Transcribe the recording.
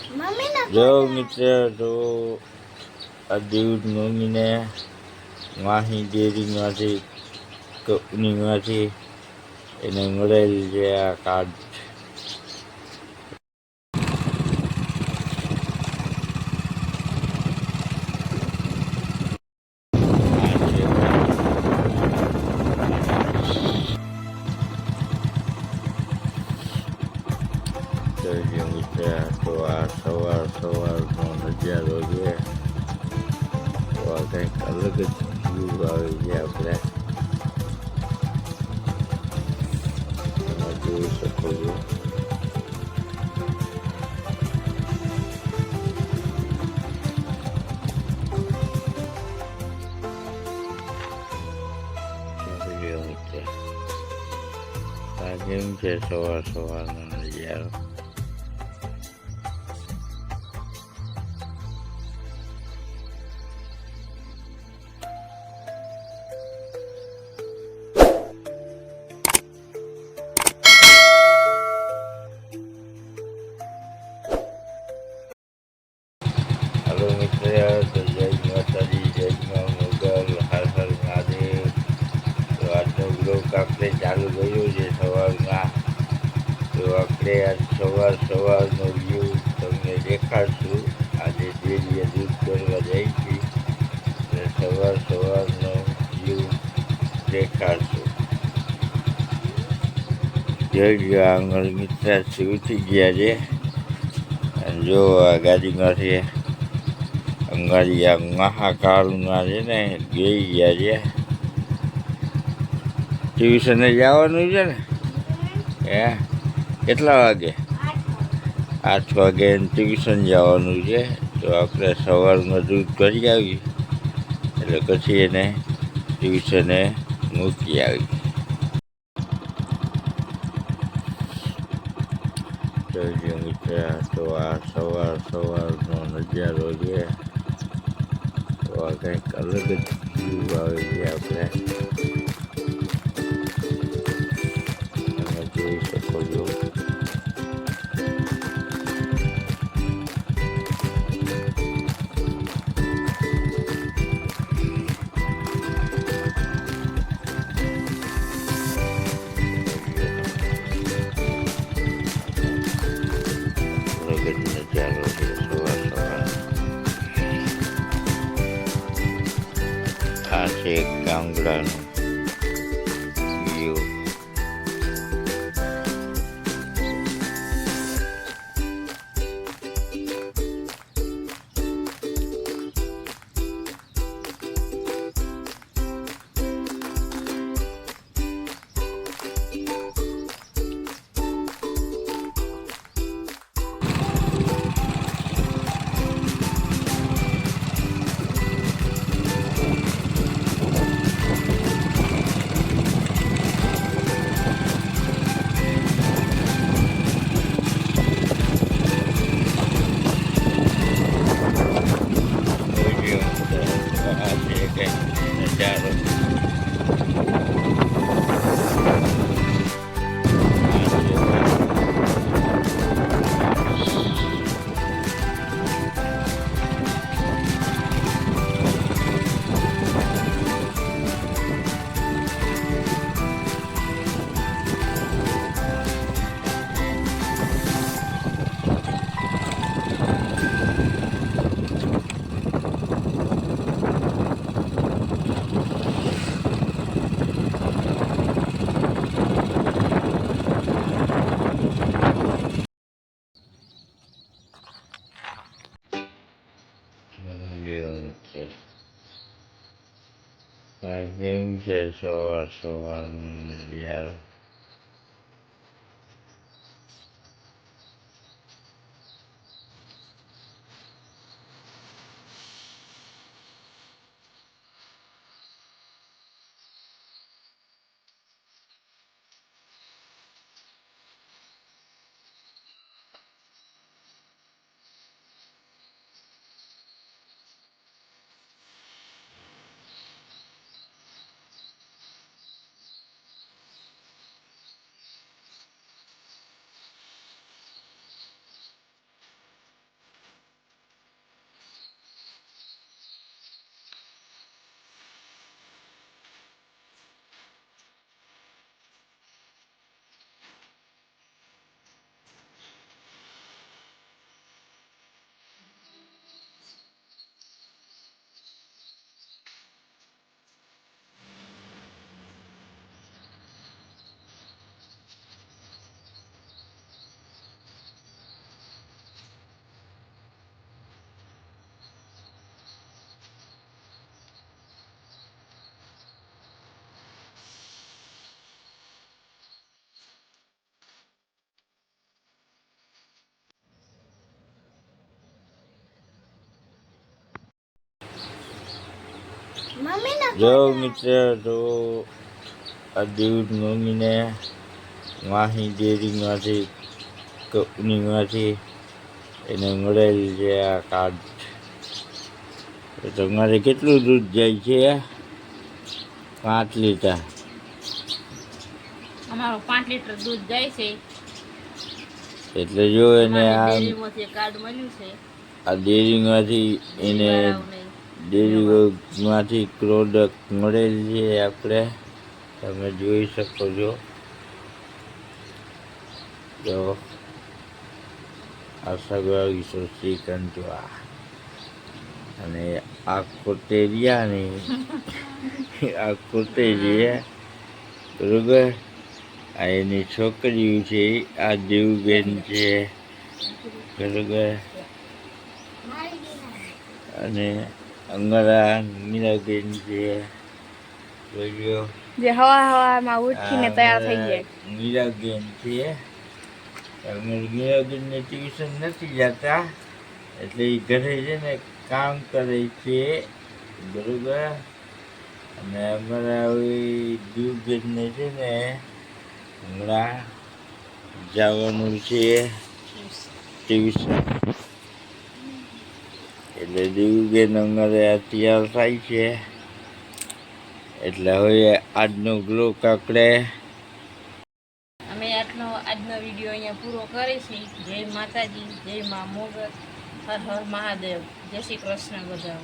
જો મિત્ર તો આ દેવ મમ્મીને માહી ડેરીમાંથી કંપનીમાંથી એને મળેલ છે આ કાર્ડ. મિત્ર તો આ સવારનો નજારો છે. તો આ કંઈક અલગ જ વ્યૂ આવે છે. આપણે જોઈ શકો છો. આ કેમ છે સવારનો નજારો. હલો મિત્ર, તો જય માતાજી, જય મા મોગલ, હર હર મહાદેવ. તો આજનો બ્લોગ આપણે ચાલુ કર્યો છે સવારમાં. તો આપણે આજ સવારનો વ્યૂ તમને દેખાડશું. આજે ડેરીએ દૂધ કરવા જાય છે એટલે સવારનો વ્યૂ દેખાડશું. જોઈ આંગળ મિત્ર ઉઠી ગયા છે અને જો આ ગાડીમાંથી અંગાડી આ મહાકાળમાં છે ને ગઈ ગયા છે. ટ્યુશને જવાનું છે ને? હે, કેટલા વાગે? 8 વાગે ટ્યુશન જવાનું છે. તો આપણે સવારમાં દૂધ કરી આવી એટલે પછી એને ટ્યુશને મૂકી આવી. જોઈ મિત્ર તો આ સવારનો નજારો છે. તો આ કંઈક અલગ જ વ્યૂ આવે છે. આપણે તમે જોઈ શકો છો. નજારો છે સવાર. આ છે ગામડાનું વ્યૂ. નજારો કેમ છે સવારનું નજારો. જો મિત્ર તો આ દેવ મમ્મીને માહી ડેરીમાંથી કંપનીમાંથી એને મળેલ છે આ કાર્ડ. તો તમારે કેટલું દૂધ જાય છે? 5 લીટર. અમારો 5 લીટર દૂધ જાય છે. એટલે જો એને આ ડેરીમાંથી કાર્ડ મળ્યું છે. આ ડેરીમાંથી એને ડેરીમાંથી પ્રોડક્ટ મળેલ છે આપણે, તમે જોઈ શકો છો. જો આ સગવાળી સોસી કંજવા અને આ કોટેરિયાની આ કોટેરીએ બરોબર. આ એની છોકરીઓ છે, આ દેવબેન છે બરોબર. અને અંગરા મીરાબેન છે જોયો, જે હવામાં ઉઠીને તૈયાર થઈ જાય. મીરાબેન છે. મીરાબેનને ટ્યુશન નથી જતા એટલે એ ઘરે છે ને કામ કરે છે બરોબર. અને અમારા દેવબેનને છે ને હમણાં જવાનું છે ટ્યુશન. એટલે દેવબેન અમારે તૈયાર થાય છે. એટલે હવે આજનો બ્લોગ આપણે આજનો વિડીયો અહીંયા પૂરો કરીશું. જય માતાજી, જય મા મોગલ, હર હર મહાદેવ, જય શ્રી કૃષ્ણ બધા.